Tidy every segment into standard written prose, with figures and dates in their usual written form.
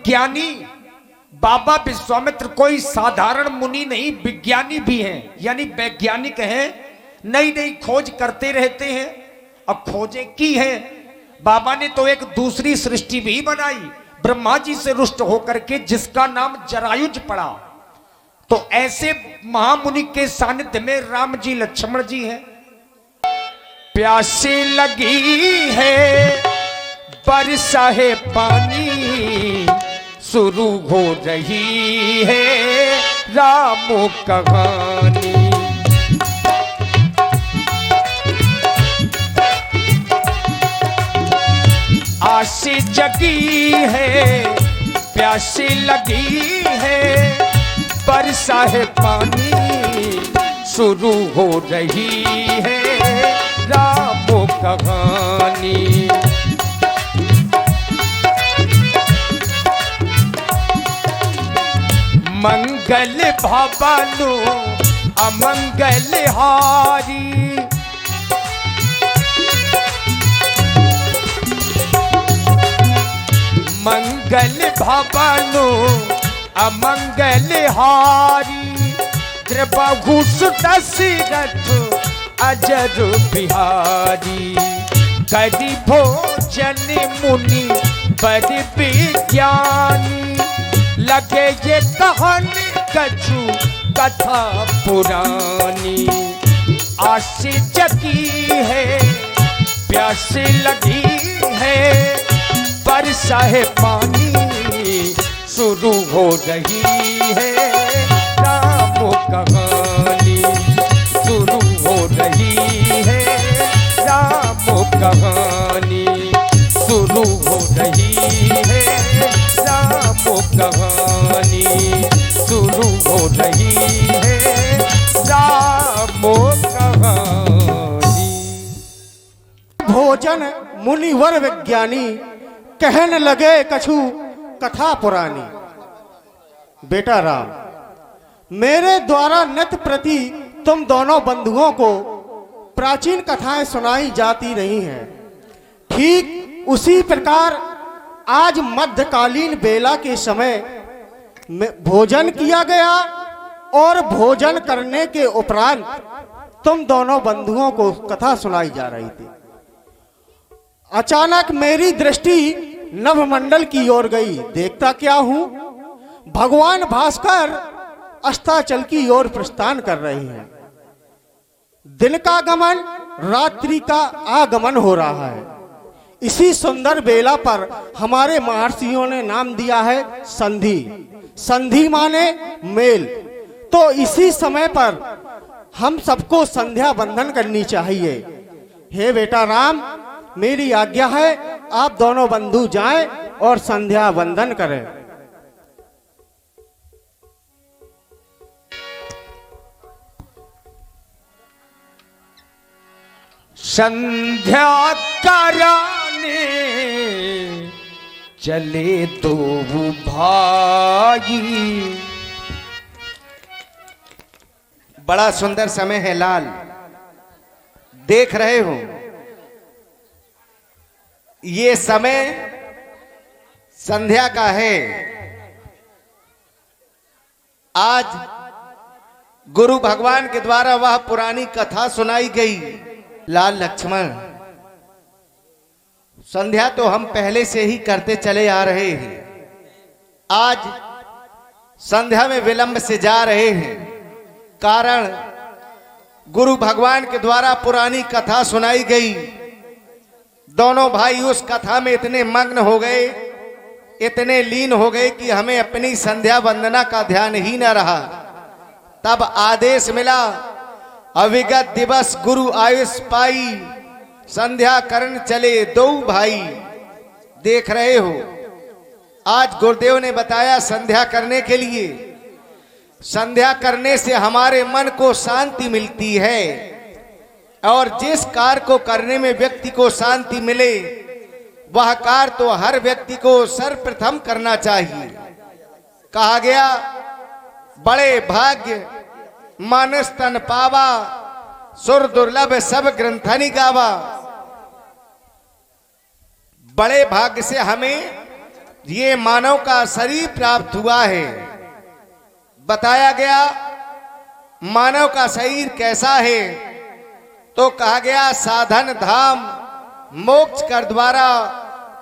विज्ञानी बाबा विश्वामित्र कोई साधारण मुनि नहीं, विज्ञानी भी हैं, यानी वैज्ञानिक हैं। नई नई खोज करते रहते हैं। अब खोजें की हैं। बाबा ने तो एक दूसरी सृष्टि भी बनाई ब्रह्मा जी से रुष्ट होकर के, जिसका नाम जरायुज पड़ा। तो ऐसे महामुनि के सानिध्य में राम जी लक्ष्मण जी हैं। प्यासी लगी है बरसा है पानी, शुरू हो रही है राम कहानी। आशी जगी है प्यासी लगी है, बरसा है पानी, शुरू हो रही है राम कहानी। मंगल भवनु अमंगल हारी, मंगल भवनु अमंगल हारी, द्रबहुस दशरथ अजर बिहारी। करि भोजन मुनि बड़ विज्ञानी, लगे ये कहानी कछु कथा पुरानी। आशी जगी है प्यासी लगी है, बरसा है पानी, शुरू हो रही है राम कहानी, शुरू हो रही है राम कहानी, शुरू हो रही है राम कहानी, शुरू हो रही है राम कहानी। भोजन मुनिवर विज्ञानी, कहने लगे कछु कथा पुरानी। बेटा राम, मेरे द्वारा नित प्रति तुम दोनों बंधुओं को प्राचीन कथाएं सुनाई जाती रही हैं। ठीक उसी प्रकार आज मध्यकालीन बेला के समय में भोजन किया गया और भोजन करने के उपरांत तुम दोनों बंधुओं को कथा सुनाई जा रही थी। अचानक मेरी दृष्टि नभमंडल की ओर गई। देखता क्या हूं, भगवान भास्कर अस्ताचल की ओर प्रस्थान कर रहे हैं। दिन का गमन, रात्रि का आगमन हो रहा है। इसी सुंदर बेला पर हमारे महर्षियों ने नाम दिया है संधि। संधि माने मेल। तो इसी समय पर हम सबको संध्या बंधन करनी चाहिए। हे बेटा राम, मेरी आज्ञा है आप दोनों बंधु जाएं और संध्या बंधन करें। संध्या कराने चले दो भाई। बड़ा सुंदर समय है लाल, देख रहे हो ये समय संध्या का है। आज गुरु भगवान के द्वारा वह पुरानी कथा सुनाई गई। लाल लक्ष्मण, संध्या तो हम पहले से ही करते चले आ रहे हैं। आज संध्या में विलंब से जा रहे हैं, कारण गुरु भगवान के द्वारा पुरानी कथा सुनाई गई। दोनों भाई उस कथा में इतने मग्न हो गए, इतने लीन हो गए कि हमें अपनी संध्या वंदना का ध्यान ही न रहा। तब आदेश मिला, अविगत दिवस गुरु आयुष पाई, संध्या करण चले दो भाई। देख रहे हो आज गुरुदेव ने बताया संध्या करने के लिए। संध्या करने से हमारे मन को शांति मिलती है, और जिस कार्य को करने में व्यक्ति को शांति मिले वह कार्य तो हर व्यक्ति को सर्वप्रथम करना चाहिए। कहा गया, बड़े भाग्य मानस तन पावा, सुर दुर्लभ सब ग्रंथनि गावा। बड़े भाग्य से हमें ये मानव का शरीर प्राप्त हुआ है। बताया गया मानव का शरीर कैसा है, तो कहा गया साधन धाम मोक्ष कर द्वारा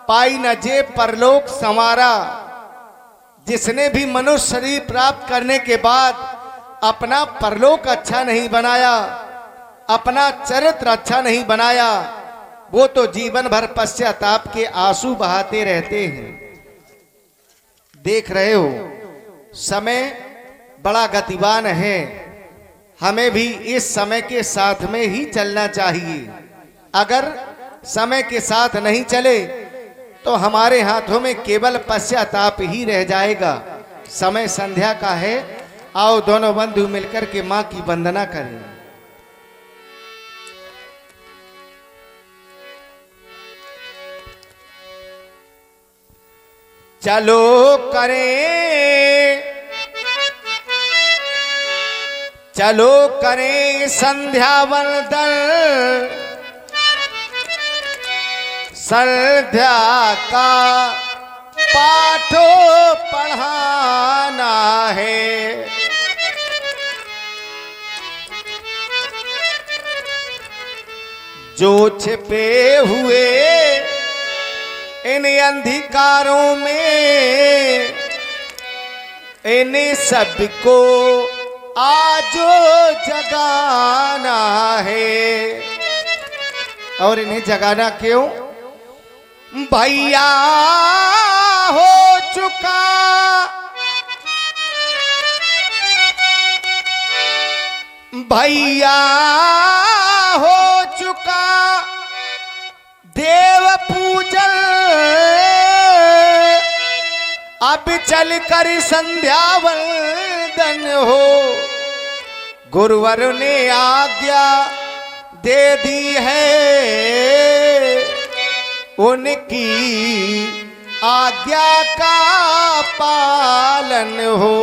पाई न जे परलोक संवारा। जिसने भी मनुष्य शरीर प्राप्त करने के बाद अपना परलोक अच्छा नहीं बनाया, अपना चरित्र अच्छा नहीं बनाया, वो तो जीवन भर पश्चाताप के आंसू बहाते रहते हैं। देख रहे हो समय बड़ा गतिवान है, हमें भी इस समय के साथ में ही चलना चाहिए। अगर समय के साथ नहीं चले तो हमारे हाथों में केवल पश्चाताप ही रह जाएगा। समय संध्या का है, आओ दोनों बंधु मिलकर के मां की वंदना करें। चलो करें संध्या वंदन, संध्या का पाठो पढ़ाना है। जो छिपे हुए इन अंधकारों में, इन सबको आज जगाना है। और इन्हें जगाना क्यों? भैया हो चुका भैया हो चुका देव पूजन, अब चल कर संध्या वंदन हो। गुरुवर ने आज्ञा दे दी है, उनकी आज्ञा का पालन हो।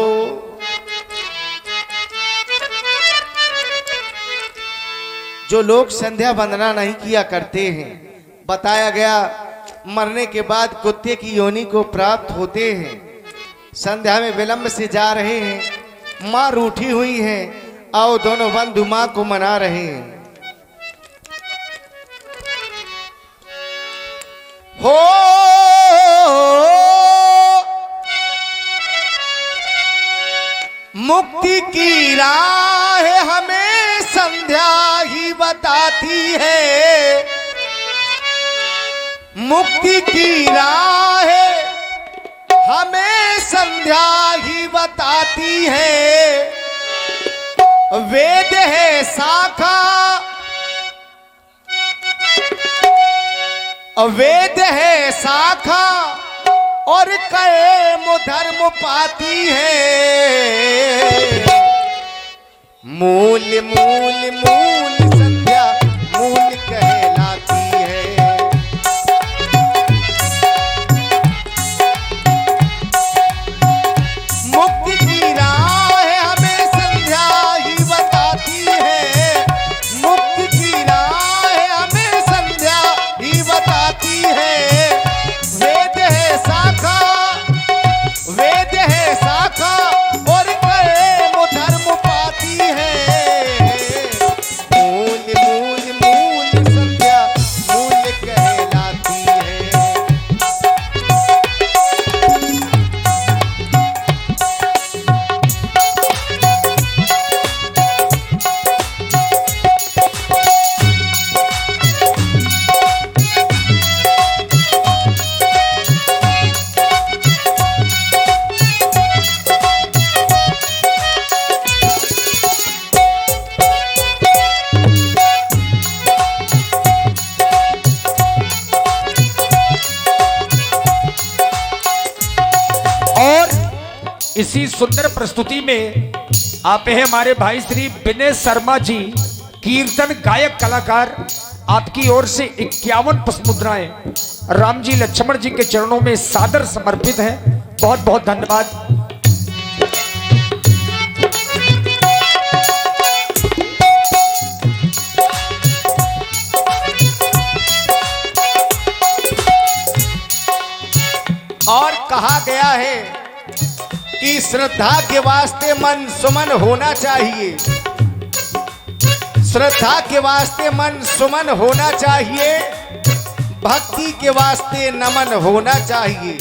जो लोग संध्या वंदना नहीं किया करते हैं, बताया गया मरने के बाद कुत्ते की योनि को प्राप्त होते हैं। संध्या में विलंब से जा रहे हैं, मां रूठी हुई है, आओ दोनों बंधु मां को मना रहे हैं। हो मुक्ति की राह हमें संध्या ही बताती है, मुक्ति की राह हमें संध्या ही बताती है। वेद है शाखा, वेद है शाखा और कर्म धर्म पाती है। मूल मूल मूल संध्या मूल कहलाती है। मुक्ति की राह हमें संध्या ही बताती है, मुक्ति की राह हमें संध्या ही बताती है। वेद है शाखा, वेद है शाखा और कर्म धर्म पाती है। मूल मूल मूल संध्या मूल कहलाती है। इसी सुंदर प्रस्तुति में आप हैं हमारे भाई श्री विनय शर्मा जी, कीर्तन गायक कलाकार। आपकी ओर से 51 पुष्पमुद्राएं राम जी लक्ष्मण जी के चरणों में सादर समर्पित हैं। बहुत बहुत धन्यवाद। और कहा गया है कि श्रद्धा के वास्ते मन सुमन होना चाहिए, श्रद्धा के वास्ते मन सुमन होना चाहिए, भक्ति के वास्ते नमन होना चाहिए।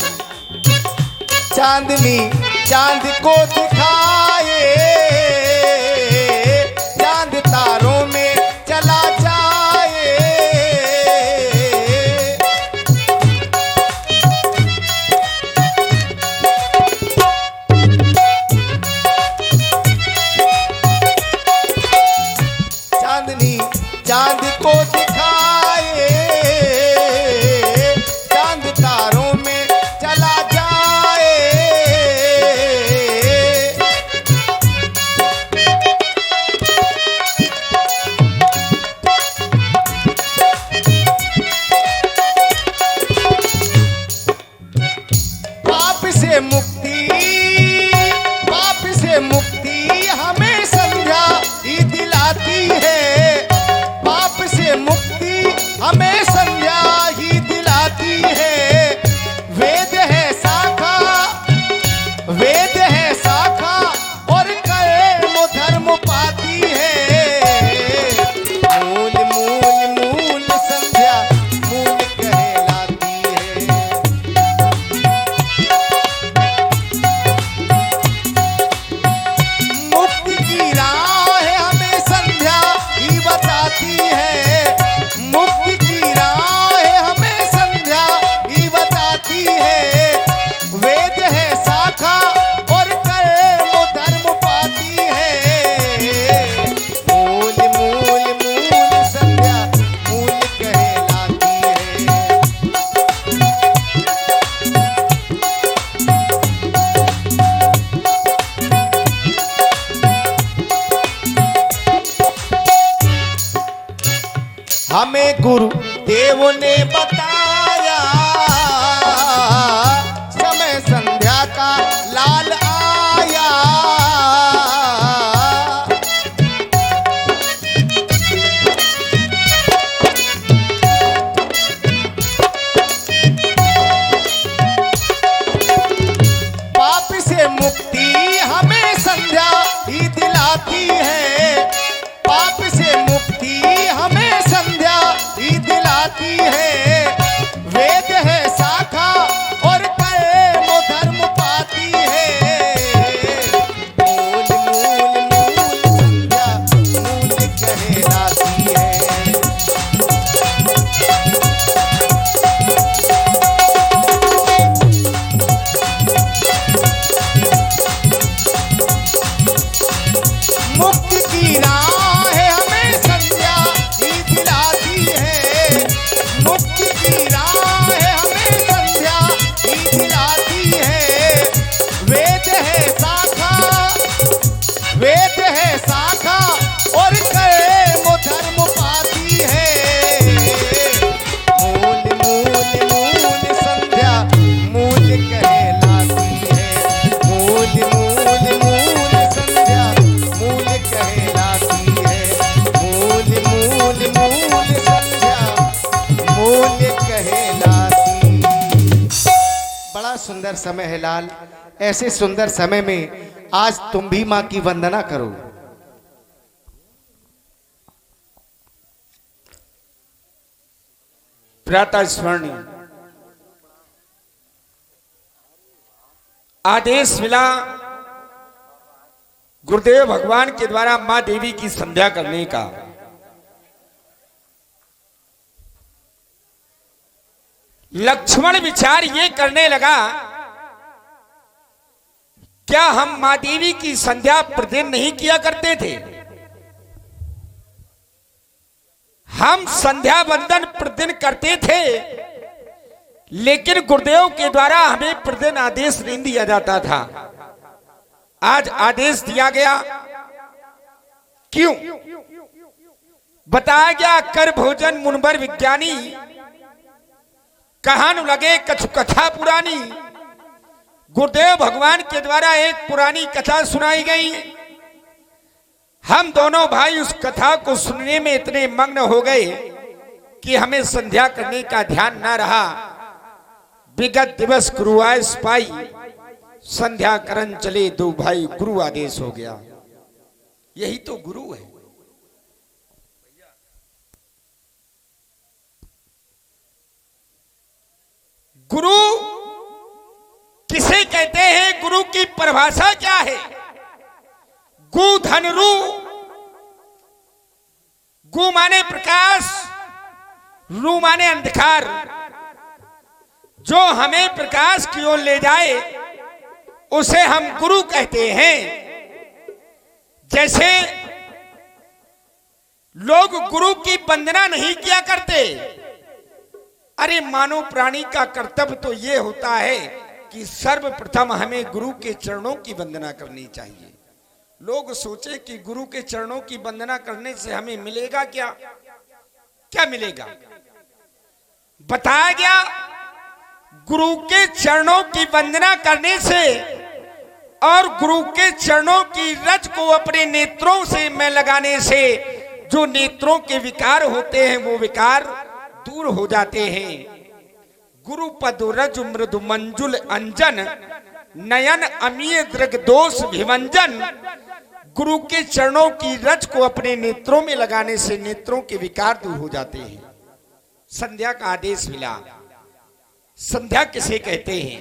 चांदनी चांद को दिखाए, चांद तारों में चला जाए। चांदनी चांद को दिखाए, चांद तारों में चला जाए। पाप से मुक्ति, पाप से मुक्ति हमें संध्या ही दिलाती है। पाप से मुक्ति हमें संध्या ही दिलाती है। वेद है शाखा, वेद है शाखा और कर्म धर्म पाती है। मूल मूल मूल संध्या मूल कहलाती है। मुक्ति की राह हमें संध्या ही बताती है। मुक्ति की राह हमें संध्या ही बताती है। वेद है शाखा और कर्म धर्म पाती है। मूल मूल मूल संध्या मूल कहलाती है। हमें गुरु देव ने बताया, समय संध्या का लाल आया। पाप से मुक्ति हमें संध्या ही दिलाती है। पाप से मुक्ति हमें संध्या ही दिलाती है। वेद है शाखा और कर्म धर्म पाती है। मूल मूल मूल संध्या मूल कहलाती है। मुक्ति की राह हमें संध्या ही दिलाती है। मुक्ति की राह हमें संध्या ही दिलाती है। वेद है शाखा, वेद है शाखा और कर्म धर्म पाती है। मूल मूल मूल संध्या मूल कहलाती है। मूल मूल मूल संध्या मूल कहलाती है। मूल मूल मूल संध्या मूल कहलाती। बड़ा सुंदर समय है लाल। ऐसे सुंदर समय में आज तुम भी मां की वंदना करो। प्रातः स्मरणीय आदेश मिला गुरुदेव भगवान के द्वारा मां देवी की संध्या करने का। लक्ष्मण विचार ये करने लगा, क्या हम मां देवी की संध्या प्रतिदिन नहीं किया करते थे? हम संध्या वंदन प्रतिदिन करते थे, लेकिन गुरुदेव के द्वारा हमें प्रतिदिन आदेश नहीं दिया जाता था। आज आदेश दिया गया, क्यों? बताया गया कर भोजन मुनबर विज्ञानी, कहान लगे कछु कथा पुरानी। गुरुदेव भगवान के द्वारा एक पुरानी कथा सुनाई गई। हम दोनों भाई उस कथा को सुनने में इतने मग्न हो गए कि हमें संध्या करने का ध्यान ना रहा। विगत दिवस गुरु आयस पाई, संध्या करन चले दो भाई, गुरु आदेश हो गया। यही तो गुरु है। गुरु किसे कहते हैं? गुरु की परिभाषा क्या है? गु धन रू। गु माने प्रकाश, रू माने अंधकार। जो हमें प्रकाश की ओर ले जाए उसे हम गुरु कहते हैं। जैसे लोग गुरु की वंदना नहीं किया करते। अरे मानव प्राणी का कर्तव्य तो यह होता है कि सर्वप्रथम हमें गुरु के चरणों की वंदना करनी चाहिए। लोग सोचे कि गुरु के चरणों की वंदना करने से हमें मिलेगा क्या? क्या मिलेगा? बताया गया, गुरु के चरणों की वंदना करने से और गुरु के चरणों की रज को अपने नेत्रों से में लगाने से जो नेत्रों के विकार होते हैं वो विकार दूर हो जाते हैं। गुरु पद रज मृदु मंजुल अंजन, नयन अमीय दृग दोष विभंजन। गुरु के चरणों की रज को अपने नेत्रों में लगाने से नेत्रों के विकार दूर हो जाते हैं। संध्या का आदेश मिला। संध्या किसे कहते हैं?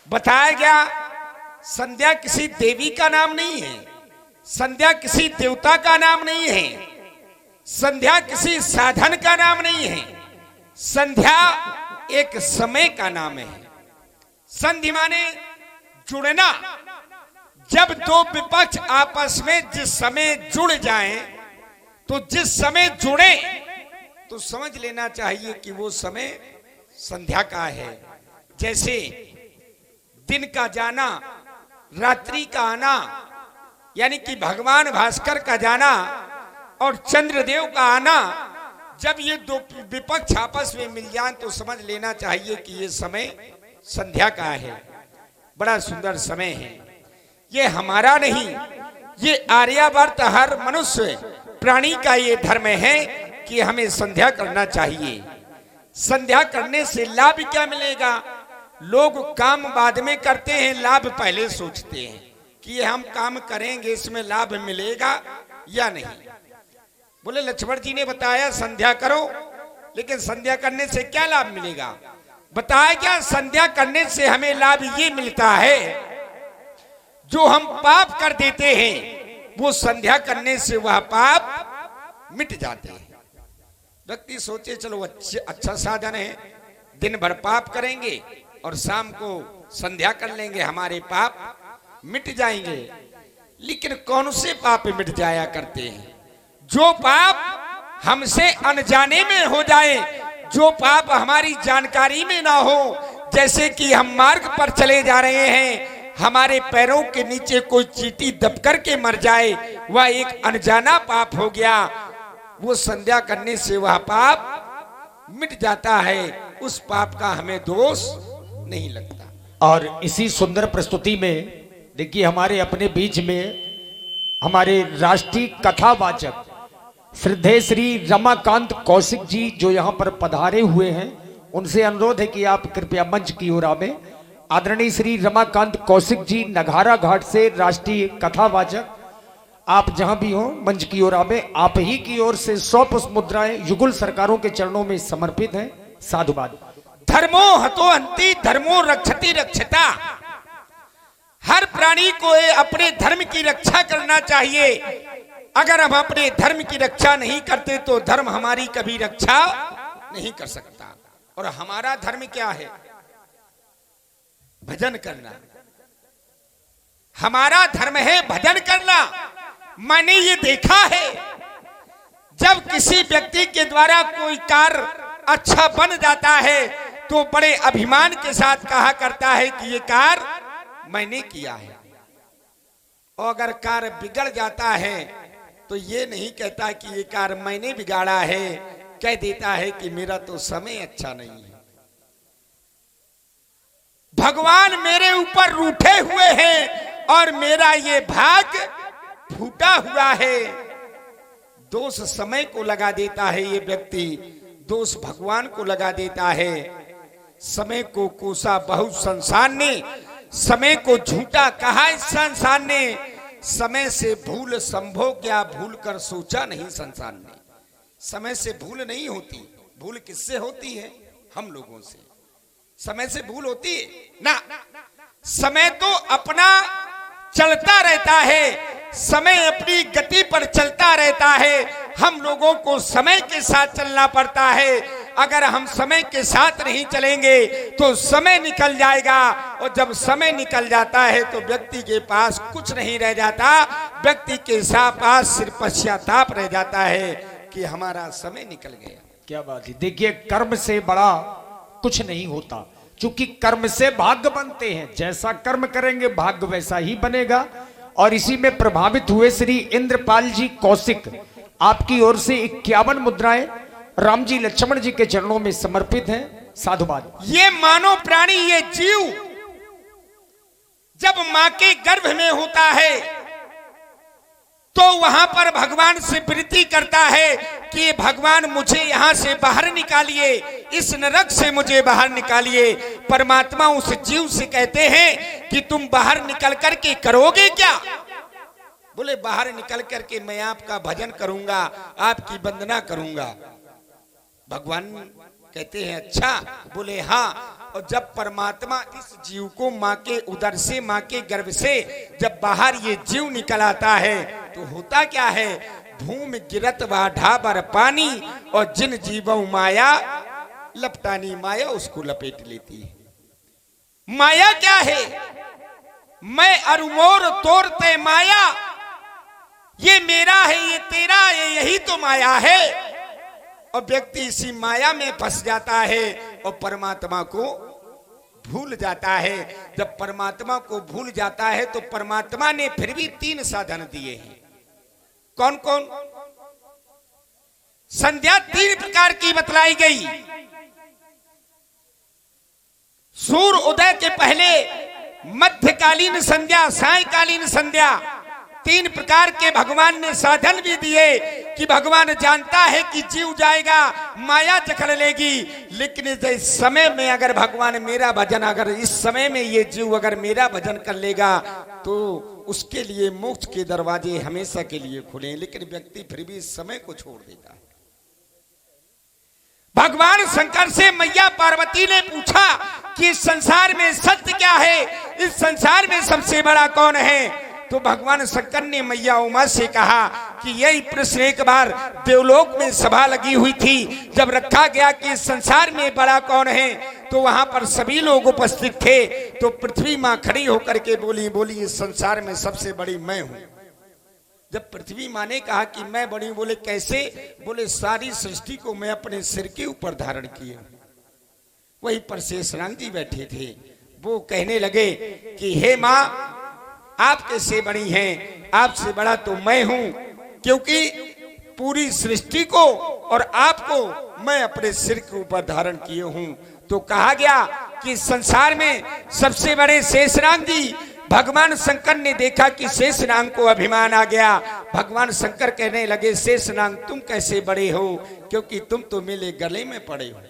बताया गया, संध्या किसी देवी का नाम नहीं है, संध्या किसी देवता का नाम नहीं है, संध्या किसी साधन का नाम नहीं है। संध्या एक समय का नाम है। संधि माने जुड़ना। जब दो विपक्ष आपस में जिस समय जुड़ जाएं, तो जिस समय जुड़े तो समझ लेना चाहिए कि वो समय संध्या का है। जैसे दिन का जाना, रात्रि का आना, यानी कि भगवान भास्कर का जाना और चंद्रदेव का आना, जब ये दो विपक्ष आपस में मिल जाएं तो समझ लेना चाहिए कि ये समय संध्या का है। बड़ा सुंदर समय है। ये हमारा नहीं, ये आर्यावर्त हर मनुष्य प्राणी का ये धर्म है कि हमें संध्या करना चाहिए। संध्या करने से लाभ क्या मिलेगा? लोग काम बाद में करते हैं, लाभ पहले सोचते हैं कि ये हम काम करेंगे, इसमें लाभ मिलेगा या नहीं। बोले लक्ष्मण जी ने बताया संध्या करो, लेकिन संध्या करने से क्या लाभ मिलेगा? बताया क्या? संध्या करने से हमें लाभ ये मिलता है, जो हम पाप कर देते हैं वो संध्या करने से वह पाप मिट जाते हैं। व्यक्ति सोचे चलो अच्छा साधन है, दिन भर पाप करेंगे और शाम को संध्या कर लेंगे, हमारे पाप मिट जाएंगे। लेकिन कौन से पाप मिट जाया करते हैं? जो पाप हमसे अनजाने में हो जाए, जो पाप हमारी जानकारी में ना हो। जैसे कि हम मार्ग पर चले जा रहे हैं, हमारे पैरों के नीचे कोई चींटी दब करके मर जाए, वह एक अनजाना पाप हो गया। वो संध्या करने से वह पाप मिट जाता है, उस पाप का हमें दोष नहीं लगता। और इसी सुंदर प्रस्तुति में देखिए, हमारे अपने बीच में हमारे राष्ट्रीय कथावाचक श्रद्धेय श्री रमाकांत कौशिक जी जो यहाँ पर पधारे हुए हैं, उनसे अनुरोध है कि आप कृपया मंच की ओर आवें। आदरणीय श्री रमाकांत कौशिक जी नघारा घाट से राष्ट्रीय कथावाचक, आप जहां भी हो मंच की ओर आवे। आप ही की ओर से 100 पुष्प मुद्राएं युगल सरकारों के चरणों में समर्पित हैं। साधुवाद। धर्मो हतो हंति, धर्मो रक्षति रक्षता। हर प्राणी को अपने धर्म की रक्षा करना चाहिए। अगर हम अपने धर्म की रक्षा नहीं करते तो धर्म हमारी कभी रक्षा नहीं कर सकता। और हमारा धर्म क्या है? भजन करना। हमारा धर्म है भजन करना। मैंने ये देखा है, जब किसी व्यक्ति के द्वारा कोई कार्य अच्छा बन जाता है तो बड़े अभिमान के साथ कहा करता है कि ये कार्य मैंने किया है। और अगर कार्य बिगड़ जाता है तो ये नहीं कहता कि ये कार्य मैंने बिगाड़ा है, कह देता है कि मेरा तो समय अच्छा नहीं है, भगवान मेरे ऊपर रूठे हुए हैं और मेरा ये भाग्य फूटा हुआ है। दोष समय को लगा देता है ये व्यक्ति, दोष भगवान को लगा देता है। समय को कोसा बहुत संसार ने, समय को झूठा कहा इस संसार ने, समय से भूल संभव क्या भूल कर सोचा नहीं संसार ने। समय से भूल नहीं होती, भूल किससे होती है? हम लोगों से। समय से भूल होती है ना? समय तो अपना चलता रहता है, समय अपनी गति पर चलता रहता है। हम लोगों को समय के साथ चलना पड़ता है। अगर हम समय के साथ नहीं चलेंगे तो समय निकल जाएगा, और जब समय निकल जाता है तो व्यक्ति के पास कुछ नहीं रह जाता, व्यक्ति के पास सिर्फ पश्चाताप रह जाता है कि हमारा समय निकल गया। क्या बात है। देखिए, कर्म से बड़ा कुछ नहीं होता, क्योंकि कर्म से भाग्य बनते हैं। जैसा कर्म करेंगे भाग्य वैसा ही बनेगा। और इसी में प्रभावित हुए श्री इंद्रपाल जी कौशिक, आपकी ओर से 51 मुद्राएं राम जी लक्ष्मण जी के चरणों में समर्पित हैं। साधुवाद। ये मानव प्राणी, ये जीव जब मां के गर्भ में होता है तो वहां पर भगवान से विनती करता है कि भगवान मुझे यहां से बाहर निकालिए, इस नरक से मुझे बाहर निकालिए। परमात्मा उस जीव से कहते हैं कि तुम बाहर निकल करके करोगे क्या? बोले बाहर निकल करके मैं आपका भजन करूंगा, आपकी वंदना करूंगा। भगवान कहते हैं अच्छा? बोले हाँ। और जब परमात्मा इस जीव को मां के उदर से, मां के गर्भ से जब बाहर ये जीव निकल आता है तो होता क्या है? भूमि गिरत वा ढाबर पानी, और जिन जीवों माया लपटानी, माया उसको लपेट लेती है। माया क्या है? मैं अरुमोर तोड़ते माया, ये मेरा है, ये तेरा है, यही तो माया है। और व्यक्ति इसी माया में फंस जाता है और परमात्मा को भूल जाता है। जब परमात्मा को भूल जाता है तो परमात्मा ने फिर भी 3 साधन दिए हैं। कौन कौन? संध्या 3 प्रकार की बतलाई गई। सूर्य उदय के पहले, मध्यकालीन संध्या, सायकालीन संध्या, 3 प्रकार के भगवान ने साधन भी दिए कि भगवान जानता है कि जीव जाएगा, माया जकड़ लेगी, लेकिन इस समय में अगर भगवान मेरा भजन, अगर इस समय में ये जीव अगर मेरा भजन कर लेगा तो उसके लिए मोक्ष के दरवाजे हमेशा के लिए खुले। लेकिन व्यक्ति फिर भी इस समय को छोड़ देता है। भगवान शंकर से मैया पार्वती ने पूछा कि इस संसार में सत्य क्या है, इस संसार में सबसे बड़ा कौन है? तो भगवान शंकर ने मैया उमा से कहा कि यही प्रश्न एक बार देवलोक में सभा लगी हुई थी। जब रखा गया कि इस संसार में बड़ा कौन है, तो वहां पर सभी लोग उपस्थित थे। तो पृथ्वी मां खड़ी होकर के बोली इस संसार में सबसे बड़ी मैं हूं। जब पृथ्वी मां ने कहा कि मैं बड़ी, बोले कैसे? बोले सारी सृष्टि को मैं अपने सिर के ऊपर धारण किए। वही पर शेषनाग जी बैठे थे, वो कहने लगे कि हे मां, आप कैसे बड़ी हैं? आपसे बड़ा तो मैं हूं, क्योंकि पूरी सृष्टि को और आपको मैं अपने सिर के ऊपर धारण किए हूं। तो कहा गया कि संसार में सबसे बड़े शेषनाग जी। भगवान शंकर ने देखा कि शेषनाग को अभिमान आ गया। भगवान शंकर कहने लगे शेषनाग तुम कैसे बड़े हो, क्योंकि तुम तो मेरे गले में पड़े हो।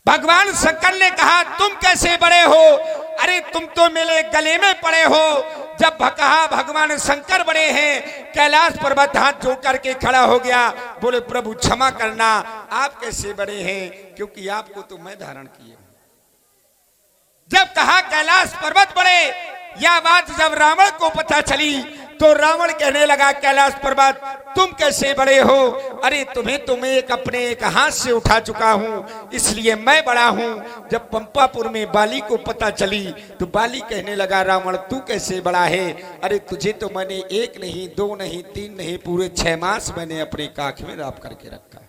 भगवान शंकर ने कहा तुम कैसे बड़े हो? अरे तुम तो मेरे गले में पड़े हो। जब कहा भगवान शंकर बड़े हैं, कैलाश पर्वत हाथ जोड़ करके खड़ा हो गया। बोले प्रभु क्षमा करना, आप कैसे बड़े हैं? क्योंकि आपको तो मैं धारण किया। जब कहा कैलाश पर्वत बड़े, यह बात जब रावण को पता चली तो रावण कहने लगा कैलाश पर्वत तुम कैसे बड़े हो? अरे तुम्हें तो मैं अपने एक हाथ से उठा चुका हूं, इसलिए मैं बड़ा हूं। जब पंपापुर में बाली को पता चली तो बाली कहने लगा रावण तू कैसे बड़ा है? अरे तुझे तो मैंने 1 नहीं 2 नहीं 3 नहीं पूरे 6 मास मैंने अपने काख में राप करके रखा।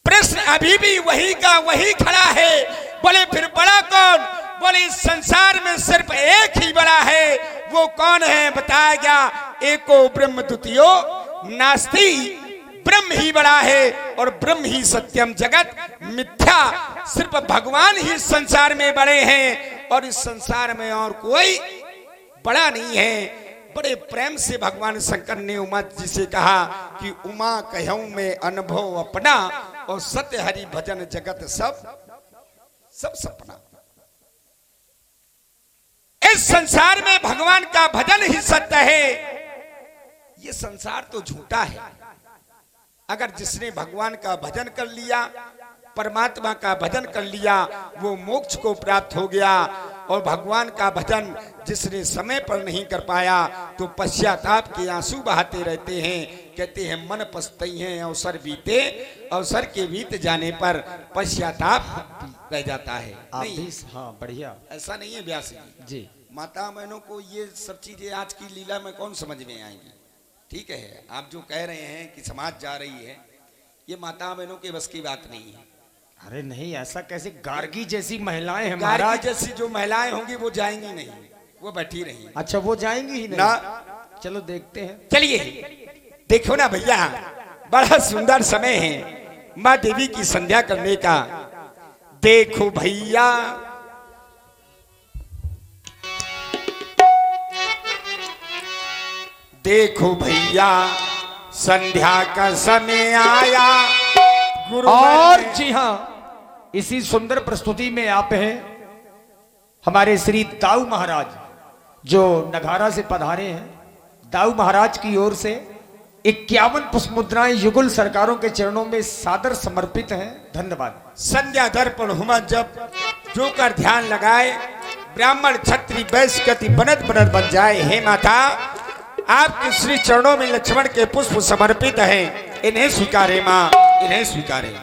प्रश्न अभी भी वही का वही खड़ा है। बोले फिर बड़ा कौन? बोले इस संसार में सिर्फ एक ही बड़ा है। वो कौन है? बताया गया एको ब्रह्म द्वितीयो नास्ति, ब्रह्म ही बड़ा है और ब्रह्म ही सत्यम जगत मिथ्या। सिर्फ भगवान ही संसार में बड़े हैं और इस संसार में और कोई बड़ा नहीं है। बड़े प्रेम से भगवान शंकर ने उमा जी से कहा कि उमा कहूं मैं अनुभव अपना, और सत्य हरि भजन जगत सब सपना। इस संसार में भगवान का भजन ही सत्य है। ये संसार तो झूठा है। अगर जिसने भगवान का भजन कर लिया, परमात्मा का भजन कर लिया, वो मोक्ष को प्राप्त हो गया। और भगवान का भजन जिसने समय पर नहीं कर पाया तो पश्चाताप के आंसू बहाते रहते हैं। कहते हैं मन पछताई है अवसर बीते, अवसर के बीत जाने पर पश्चाताप रह जाता है। आप नहीं, भी हाँ बढ़िया ऐसा नहीं है व्यास जी। माता बहनों को ये सब चीजें आज की लीला में कौन समझ में आएंगी। ठीक है, आप जो कह रहे हैं कि समाज जा रही है, ये माता बहनों के बस की बात नहीं है। अरे नहीं, ऐसा कैसे? गार्गी जैसी महिलाएं हैं गार्गी महाराज। जैसी जो महिलाएं होंगी वो जाएंगी नहीं, वो बैठी रहेंगी। अच्छा, वो जाएंगी ही नहीं ना, चलो देखते हैं। चलिए देखो ना भैया, बड़ा सुंदर समय है माँ देवी की संध्या करने का। देखो भैया देखो भैया संध्या का समय आया। गुरु और जी हाँ, इसी सुंदर प्रस्तुति में आप हैं हमारे श्री दाऊ महाराज, जो नगारा से पधारे हैं। दाऊ महाराज की ओर से 51 पुष्पमुद्राएं युगल सरकारों के चरणों में सादर समर्पित हैं। धन्यवाद। संध्या दर्पण हुमा जब जो कर ध्यान लगाए, ब्राह्मण क्षत्रिय वैश्य गति बनत बनत बन जाए। हे माता, आपके श्री चरणों में लक्ष्मण के पुष्प समर्पित हैं, इन्हें स्वीकारे माँ, इन्हें स्वीकारे।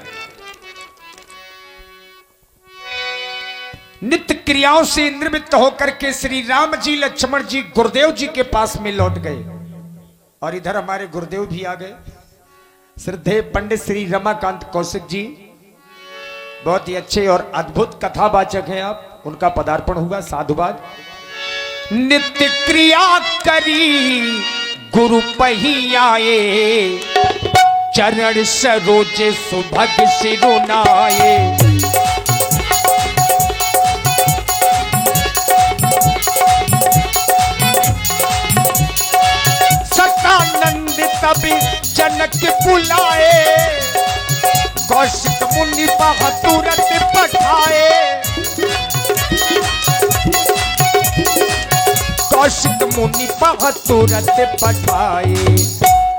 नित्य क्रियाओं से निवृत्त होकर के श्री राम जी लक्ष्मण जी गुरुदेव जी के पास में लौट गए। और इधर हमारे गुरुदेव भी आ गए, श्रद्धेय पंडित श्री रमाकांत कौशिक जी। बहुत ही अच्छे और अद्भुत कथावाचक हैं आप, उनका पदार्पण हुआ। साधुवाद। नित्य क्रिया करी गुरु पही आए, चरण सरोज सुभग सिरुनाए। सतानंद तभी जनक बुलाए, कौशिक मुनि बहादुरत पठाए। कौशिक मुनि बहादुरत पठाए।